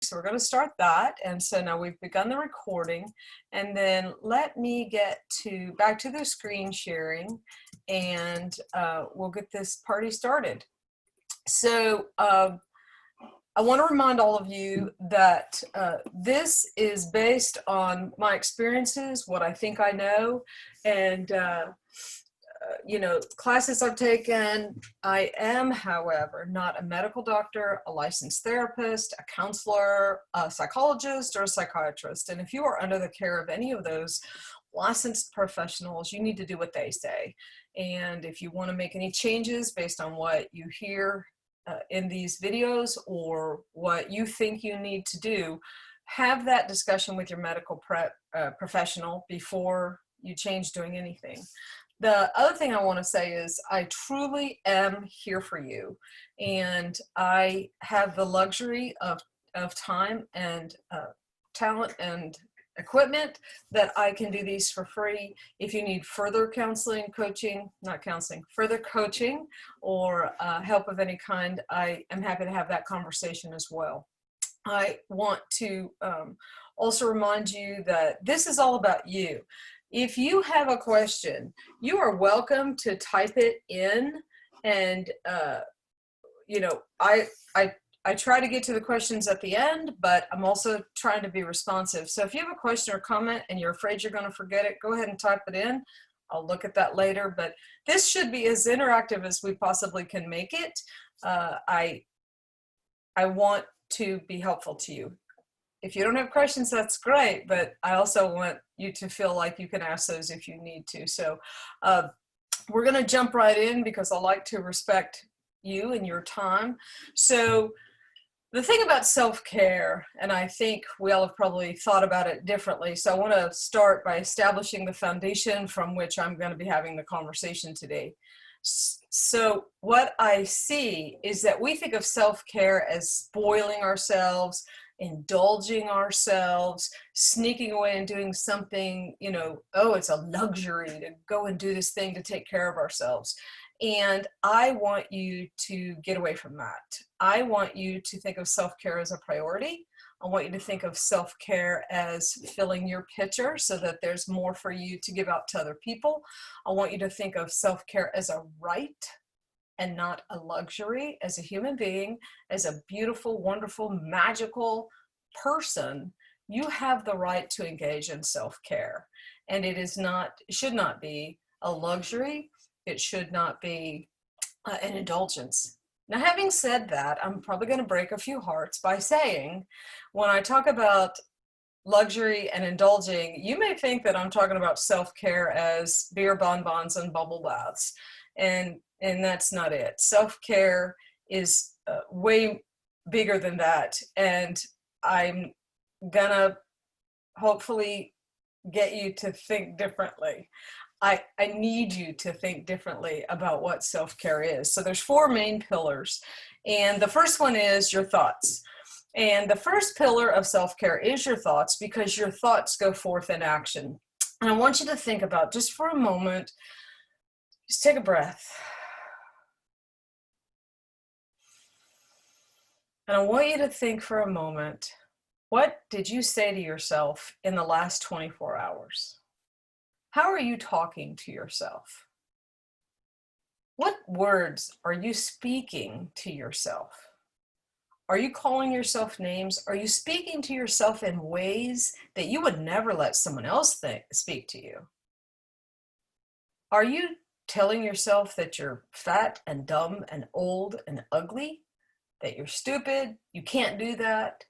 So we're going to start that. And so now we've begun the recording, and then let me get back to the screen sharing, and we'll get this party started. So I want to remind all of you that this is based on my experiences, what I think I know, and classes I've taken. I am, however, not a medical doctor, a licensed therapist, a counselor, a psychologist, or a psychiatrist. And if you are under the care of any of those licensed professionals, you need to do what they say. And if you want to make any changes based on what you hear in these videos or what you think you need to do, have that discussion with your medical professional before you change doing anything. The other thing I want to say is I truly am here for you, and I have the luxury of time and talent and equipment that I can do these for free. If you need further further coaching or help of any kind, I am happy to have that conversation as well. I want to also remind you that this is all about you. If you have a question, you are welcome to type it in, and I try to get to the questions at the end, but I'm also trying to be responsive. So if you have a question or comment and you're afraid you're going to forget it, go ahead and type it in. I'll look at that later, but this should be as interactive as we possibly can make it. I want to be helpful to you. If you don't have questions, that's great, but I also want you to feel like you can ask those if you need to. So we're going to jump right in because I like to respect you and your time. So the thing about self-care, and I think we all have probably thought about it differently, so I want to start by establishing the foundation from which I'm going to be having the conversation today. So what I see is that we think of self-care as spoiling ourselves, indulging ourselves, sneaking away and doing something, oh, it's a luxury to go and do this thing to take care of ourselves. And I want you to get away from that. I want you to think of self-care as a priority. I want you to think of self-care as filling your pitcher so that there's more for you to give out to other people. I want you to think of self-care as a right and not a luxury. As a human being, as a beautiful, wonderful, magical person, you have the right to engage in self-care. And it should not be a luxury. It should not be an indulgence. Now, having said that, I'm probably going to break a few hearts by saying, when I talk about luxury and indulging, you may think that I'm talking about self-care as beer bonbons and bubble baths. And that's not it. Self-care is way bigger than that. And I'm gonna hopefully get you to think differently. I need you to think differently about what self-care is. So there's 4 main pillars. And the first one is your thoughts. And the first pillar of self-care is your thoughts, because your thoughts go forth in action. And I want you to think about, just for a moment, just take a breath. And I want you to think for a moment, what did you say to yourself in the last 24 hours? How are you talking to yourself? What words are you speaking to yourself? Are you calling yourself names? Are you speaking to yourself in ways that you would never let someone else speak to you? Are you telling yourself that you're fat and dumb and old and ugly? That you're stupid? You can't do that?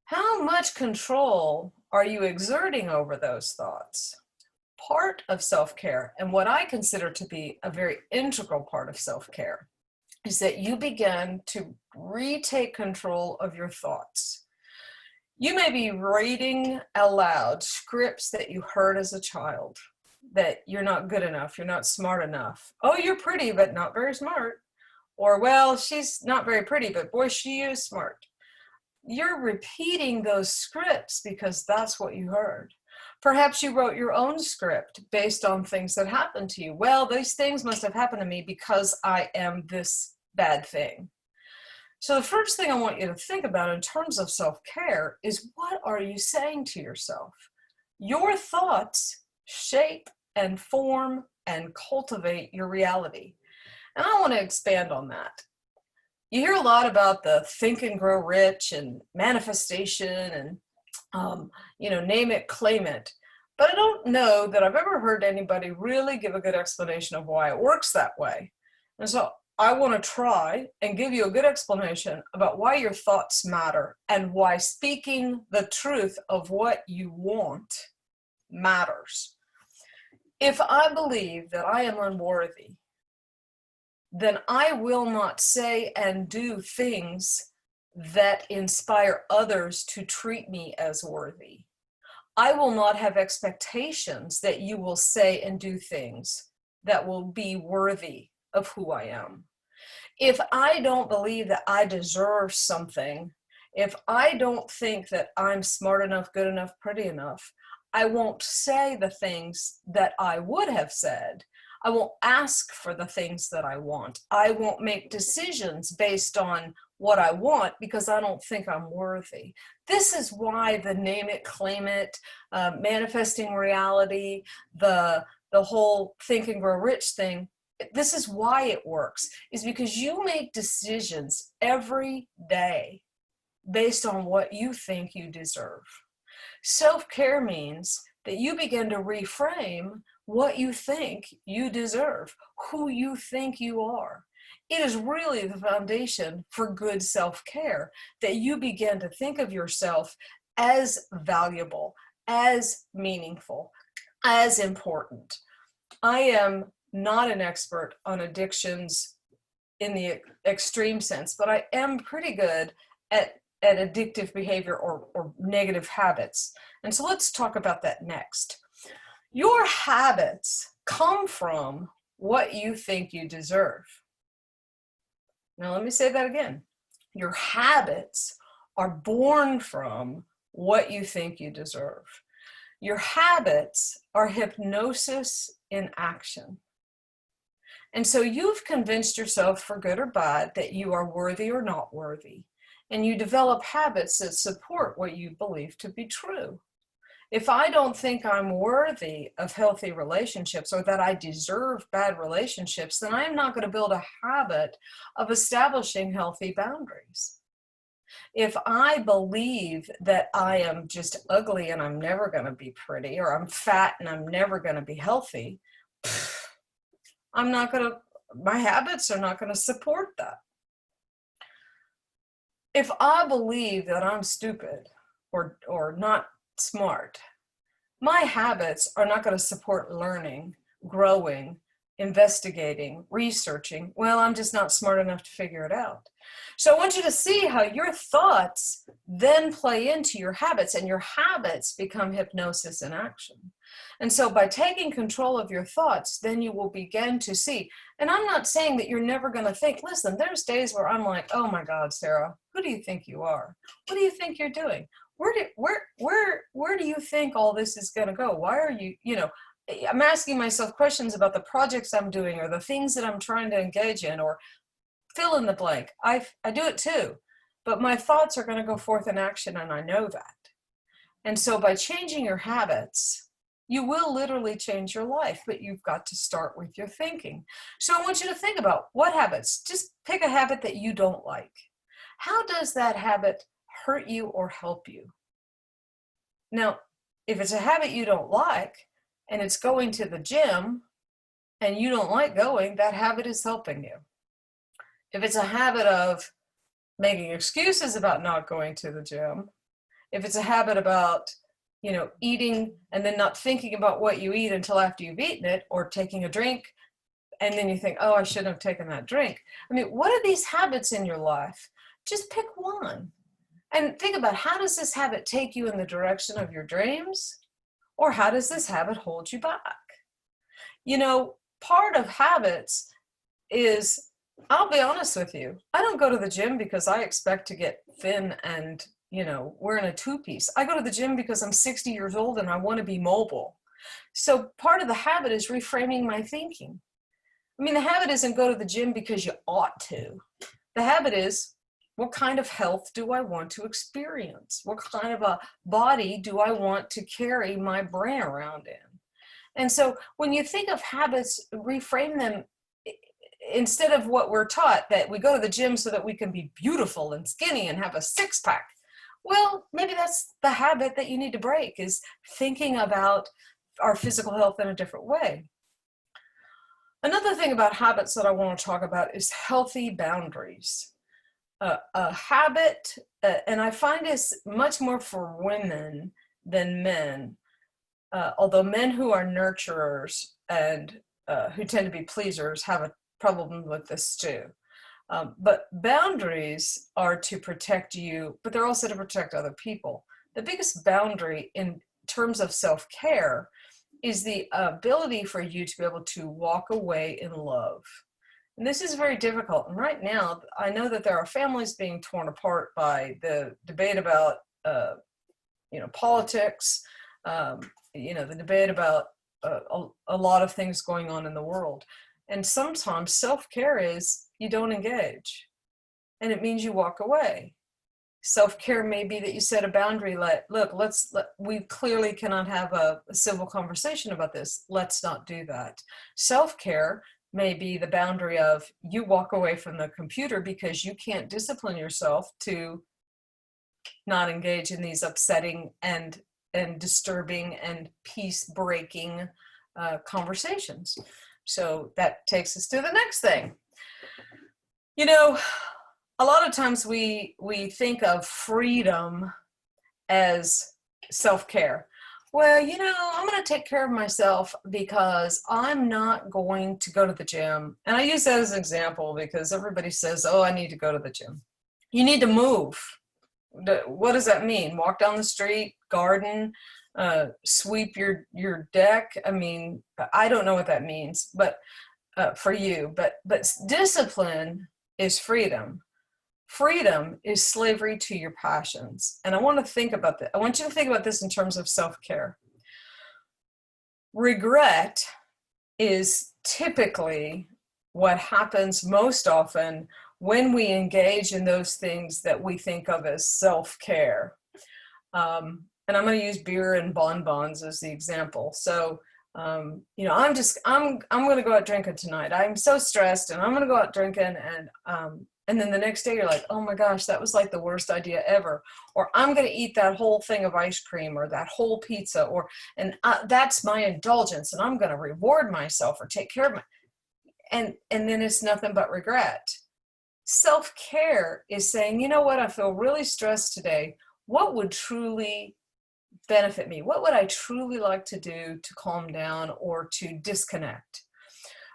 How much control are you exerting over those thoughts? Part of self-care, and what I consider to be a very integral part of self-care, is that you begin to retake control of your thoughts. You may be reading aloud scripts that you heard as a child, that you're not good enough, you're not smart enough. Oh, you're pretty, but not very smart. Or, well, she's not very pretty, but boy, she is smart. You're repeating those scripts because that's what you heard. Perhaps you wrote your own script based on things that happened to you. Well, these things must have happened to me because I am this bad thing. So the first thing I want you to think about in terms of self-care is, what are you saying to yourself? Your thoughts shape and form and cultivate your reality. And I want to expand on that. You hear a lot about the Think and Grow Rich and manifestation and, name it, claim it. But I don't know that I've ever heard anybody really give a good explanation of why it works that way. And so I want to try and give you a good explanation about why your thoughts matter and why speaking the truth of what you want matters. If I believe that I am unworthy, then I will not say and do things that inspire others to treat me as worthy. I will not have expectations that you will say and do things that will be worthy of who I am. If I don't believe that I deserve something, if I don't think that I'm smart enough, good enough, pretty enough, I won't say the things that I would have said. I won't ask for the things that I want. I won't make decisions based on what I want because I don't think I'm worthy. This is why the name it, claim it, manifesting reality, the whole Think and Grow Rich thing, this is why it works, is because you make decisions every day based on what you think you deserve. Self-care means that you begin to reframe what you think you deserve, who you think you are. It is really the foundation for good self-care, that you begin to think of yourself as valuable, as meaningful, as important. I am not an expert on addictions in the extreme sense, but I am pretty good at addictive behavior or negative habits. And so let's talk about that next. Your habits come from what you think you deserve. Now let me say that again. Your habits are born from what you think you deserve. Your habits are hypnosis in action. And so you've convinced yourself, for good or bad, that you are worthy or not worthy. And you develop habits that support what you believe to be true. If I don't think I'm worthy of healthy relationships, or that I deserve bad relationships, then I'm not going to build a habit of establishing healthy boundaries. If I believe that I am just ugly and I'm never going to be pretty, or I'm fat and I'm never going to be healthy, my habits are not going to support that. If I believe that I'm stupid or not smart, my habits are not going to support learning, growing, investigating, researching. Well, I'm just not smart enough to figure it out. So I want you to see how your thoughts then play into your habits, and your habits become hypnosis in action. And so by taking control of your thoughts, then you will begin to see. And I'm not saying that you're never going to think. Listen, there's days where I'm like, oh my God, Sarah, who do you think you are? What do you think you're doing? Where do you think all this is going to go? Why are you, I'm asking myself questions about the projects I'm doing, or the things that I'm trying to engage in, or fill in the blank. I do it too, but my thoughts are going to go forth in action, and I know that. And so by changing your habits, you will literally change your life, but you've got to start with your thinking. So I want you to think about what habits. Just pick a habit that you don't like. How does that habit hurt you or help you? Now, if it's a habit you don't like, and it's going to the gym, and you don't like going, that habit is helping you. If it's a habit of making excuses about not going to the gym, if it's a habit about, eating and then not thinking about what you eat until after you've eaten it, or taking a drink and then you think, oh, I shouldn't have taken that drink. I mean, what are these habits in your life? Just pick one and think about, how does this habit take you in the direction of your dreams? Or how does this habit hold you back? Part of habits is, I'll be honest with you, I don't go to the gym because I expect to get thin and, wearing a two-piece. I go to the gym because I'm 60 years old and I want to be mobile. So part of the habit is reframing my thinking. I mean, the habit isn't go to the gym because you ought to. The habit is, What kind of health do I want to experience? What kind of a body do I want to carry my brain around in? And so when you think of habits, reframe them instead of what we're taught, that we go to the gym so that we can be beautiful and skinny and have a six pack. Well, maybe that's the habit that you need to break, is thinking about our physical health in a different way. Another thing about habits that I want to talk about is healthy boundaries. A habit, and I find this much more for women than men, although men who are nurturers and who tend to be pleasers have a problem with this too. But boundaries are to protect you, but they're also to protect other people. The biggest boundary in terms of self-care is the ability for you to be able to walk away in love. And this is very difficult. And right now, I know that there are families being torn apart by the debate about, politics, the debate about a lot of things going on in the world. And sometimes self-care is you don't engage, and it means you walk away. Self-care may be that you set a boundary, like, look, we clearly cannot have a civil conversation about this. Let's not do that. Self-care may be the boundary of you walk away from the computer because you can't discipline yourself to not engage in these upsetting and disturbing and peace-breaking conversations. So that takes us to the next thing. A lot of times we think of freedom as self-care. Well, I'm going to take care of myself because I'm not going to go to the gym. And I use that as an example because everybody says, oh, I need to go to the gym. You need to move. What does that mean? Walk down the street, garden, sweep your deck. I mean, I don't know what that means, but for you, but discipline is freedom. Freedom is slavery to your passions. And I want to think about that. I want you to think about this in terms of self-care. Regret is typically what happens most often when we engage in those things that we think of as self-care. And I'm going to use beer and bonbons as the example. So, I'm going to go out drinking tonight. I'm so stressed and I'm going to go out drinking, and then the next day you're like, oh my gosh, that was like the worst idea ever. Or I'm going to eat that whole thing of ice cream or that whole pizza, and that's my indulgence, and I'm going to reward myself or take care of and then it's nothing but regret. Self-care is saying, you know what, I feel really stressed today. What would truly benefit me? What would I truly like to do to calm down or to disconnect?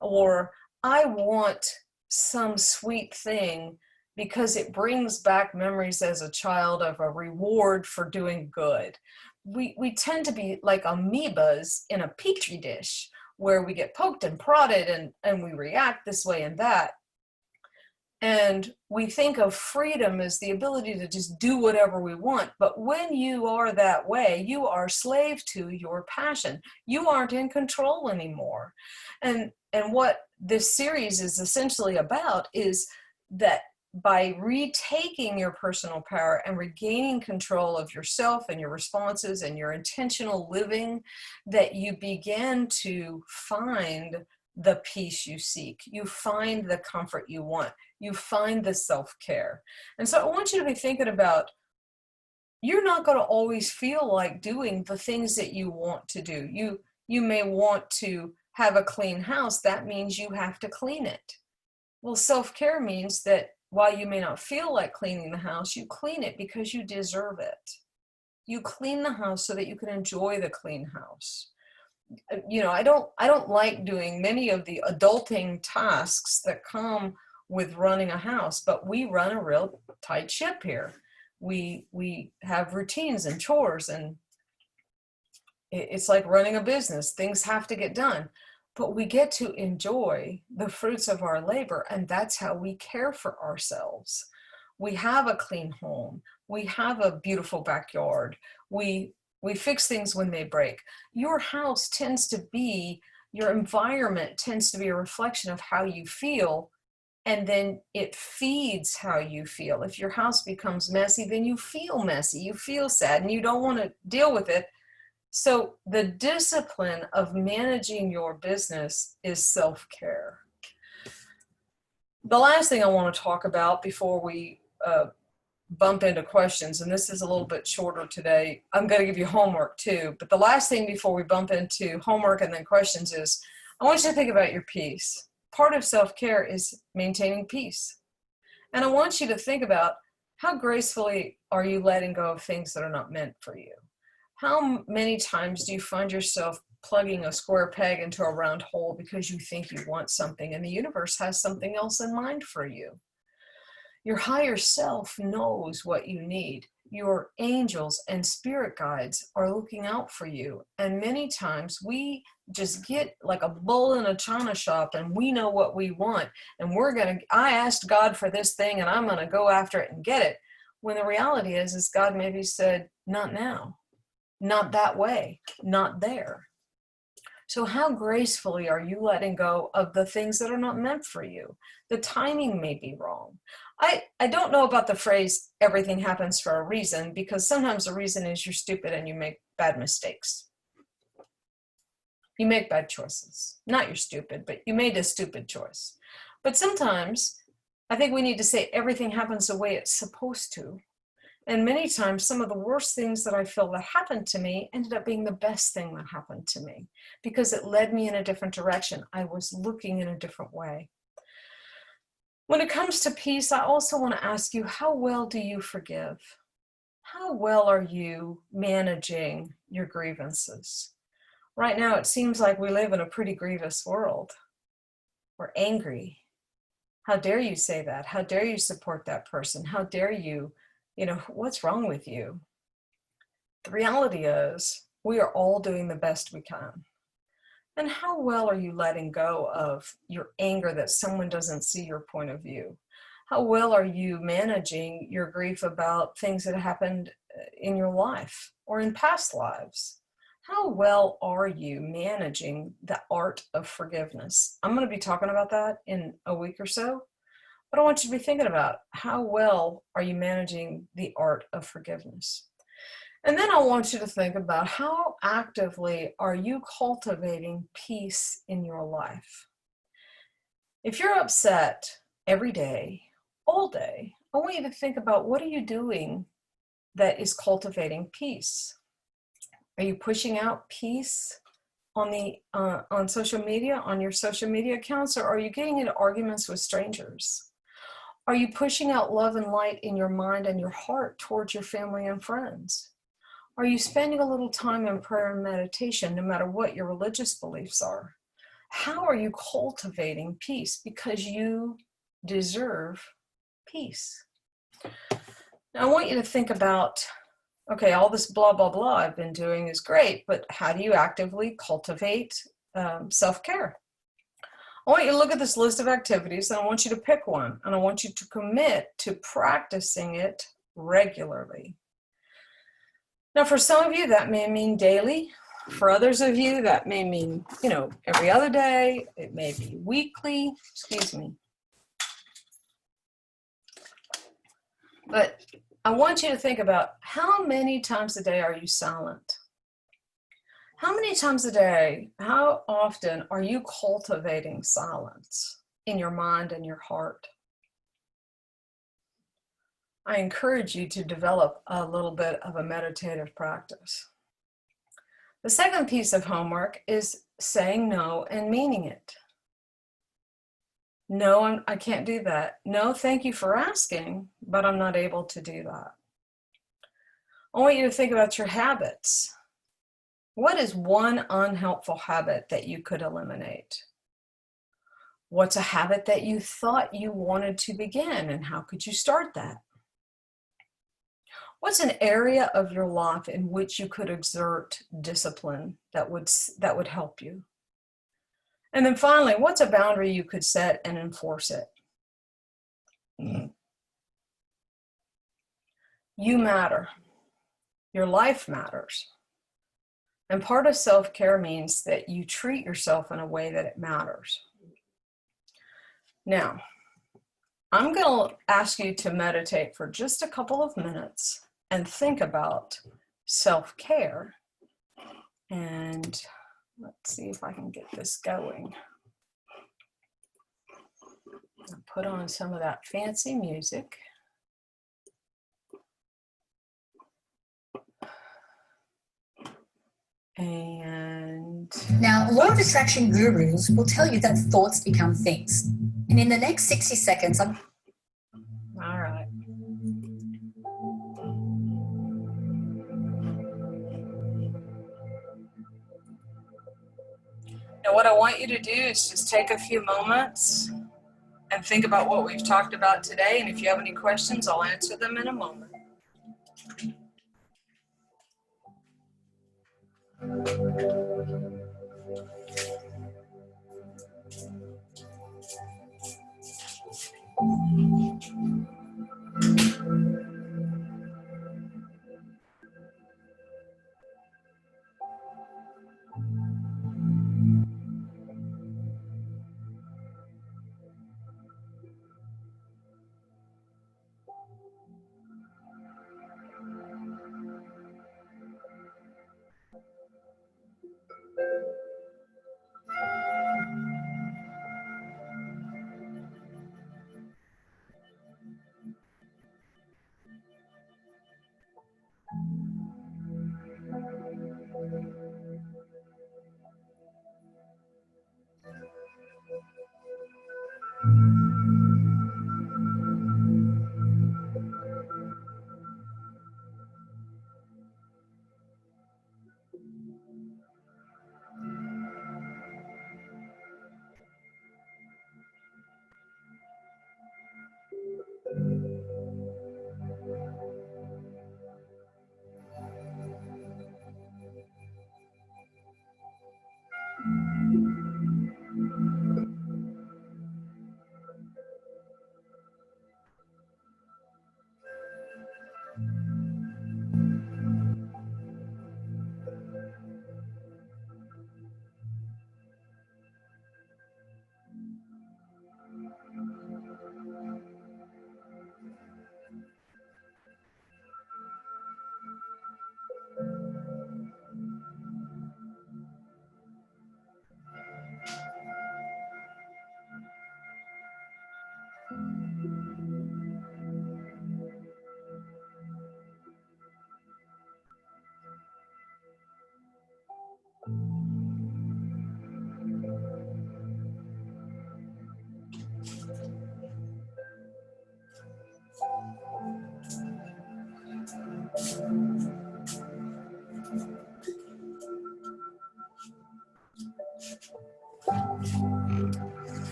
Or I want some sweet thing because it brings back memories as a child of a reward for doing good. We tend to be like amoebas in a petri dish where we get poked and prodded and we react this way and that. And we think of freedom as the ability to just do whatever we want. But when you are that way, you are slave to your passion. You aren't in control anymore. And what this series is essentially about is that by retaking your personal power and regaining control of yourself and your responses and your intentional living, that you begin to find the peace you seek. You find the comfort you want. You find the self-care. And so I want you to be thinking about, you're not going to always feel like doing the things that you want to do. You may want to have a clean house. That means you have to clean it. Well, self-care means that while you may not feel like cleaning the house, you clean it because you deserve it. You clean the house so that you can enjoy the clean house. I don't like doing many of the adulting tasks that come with running a house, but we run a real tight ship here. We have routines and chores, and it's like running a business. Things have to get done, but we get to enjoy the fruits of our labor, and that's how we care for ourselves. We have a clean home. We have a beautiful backyard. We fix things when they break. Your house tends to be, your environment tends to be a reflection of how you feel, and then it feeds how you feel. If your house becomes messy, then you feel messy, you feel sad, and you don't want to deal with it. So the discipline of managing your business is self-care. The last thing I want to talk about before we bump into questions, and this is a little bit shorter today, I'm going to give you homework too, but the last thing before we bump into homework and then questions is, I want you to think about your peace. Part of self-care is maintaining peace. And I want you to think about, how gracefully are you letting go of things that are not meant for you? How many times do you find yourself plugging a square peg into a round hole because you think you want something and the universe has something else in mind for you? Your higher self knows what you need. Your angels and spirit guides are looking out for you. And many times we just get like a bull in a china shop and we know what we want. And I asked God for this thing and I'm going to go after it and get it. When the reality is God maybe said, not now, not that way, not there. So how gracefully are you letting go of the things that are not meant for you? The timing may be wrong. I don't know about the phrase, everything happens for a reason, because sometimes the reason is you're stupid and you make bad mistakes. You make bad choices. Not you're stupid, but you made a stupid choice. But sometimes I think we need to say everything happens the way it's supposed to. And many times, some of the worst things that I feel that happened to me ended up being the best thing that happened to me, because it led me in a different direction. I was looking in a different way. When it comes to peace, I also want to ask you, how well do you forgive? How well are you managing your grievances? Right now, it seems like we live in a pretty grievous world. We're angry. How dare you say that? How dare you support that person? How dare you? What's wrong with you? The reality is we are all doing the best we can. And how well are you letting go of your anger that someone doesn't see your point of view? How well are you managing your grief about things that happened in your life or in past lives? How well are you managing the art of forgiveness? I'm going to be talking about that in a week or so. But I want you to be thinking about, how well are you managing the art of forgiveness? And then I want you to think about, how actively are you cultivating peace in your life? If you're upset every day, all day, I want you to think about, what are you doing that is cultivating peace? Are you pushing out peace on social media, on your social media accounts, or are you getting into arguments with strangers? Are you pushing out love and light in your mind and your heart towards your family and friends? Are you spending a little time in prayer and meditation, no matter what your religious beliefs are? How are you cultivating peace? Because you deserve peace. Now, I want you to think about, okay, all this blah, blah, blah I've been doing is great, but how do you actively cultivate self-care? I want you to look at this list of activities, and I want you to pick one, and I want you to commit to practicing it regularly. Now, for some of you, that may mean daily. For others of you, that may mean, every other day. It may be weekly. Excuse me. But I want you to think about, how many times a day are you silent? How many times a day, how often are you cultivating silence in your mind and your heart? I encourage you to develop a little bit of a meditative practice. The second piece of homework is saying no and meaning it. No, I can't do that. No, thank you for asking, but I'm not able to do that. I want you to think about your habits. What is one unhelpful habit that you could eliminate? What's a habit that you thought you wanted to begin, and how could you start that? What's an area of your life in which you could exert discipline that would help you? And then finally, what's a boundary you could set and enforce it? You matter. Your life matters. And part of self-care means that you treat yourself in a way that it matters. Now, I'm going to ask you to meditate for just a couple of minutes and think about self-care. And let's see if I can get this going. I'll put on some of that fancy music. And now, law of attraction gurus will tell you that thoughts become things. And in the next 60 seconds, all right. Now, what I want you to do is just take a few moments and think about what we've talked about today. And if you have any questions, I'll answer them in a moment.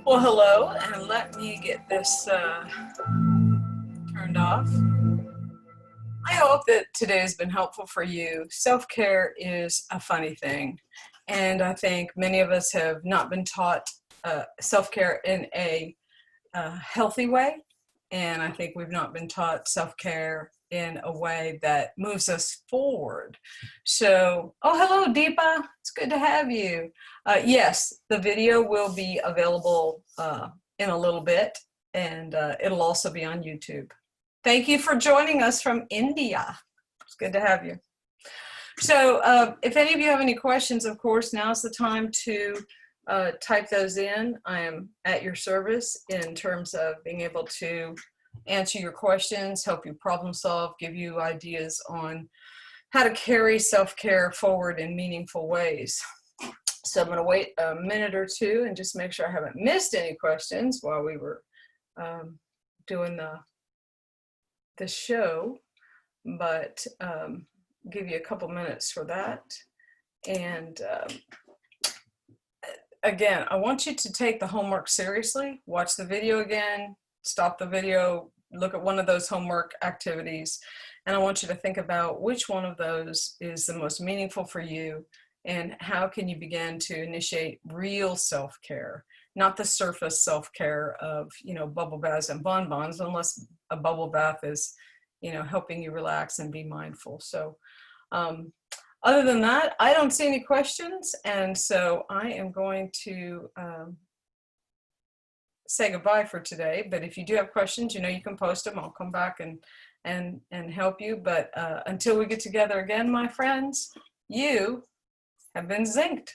Well, hello, and let me get this turned off. I hope that today has been helpful for you. Self-care is a funny thing, and I think many of us have not been taught self-care in a healthy way, and I think we've not been taught self-care in a way that moves us forward. So, oh, hello, Deepa. It's good to have you. Yes, the video will be available in a little bit, and it'll also be on YouTube. Thank you for joining us from India. It's good to have you. So if any of you have any questions, of course, now's the time to type those in. I am at your service in terms of being able to answer your questions, help you problem solve, give you ideas on how to carry self-care forward in meaningful ways. So I'm going to wait a minute or two and just make sure I haven't missed any questions while we were doing the show, but give you a couple minutes for that. And again, I want you to take the homework seriously. Watch the video again, stop the video, look at one of those homework activities, and I want you to think about which one of those is the most meaningful for you and how can you begin to initiate real self-care not the surface self-care of, bubble baths and bonbons, unless a bubble bath is, helping you relax and be mindful. So other than that, I don't see any questions. And so I am going to say goodbye for today. But if you do have questions, you can post them. I'll come back and help you. But until we get together again, my friends, you have been zinked.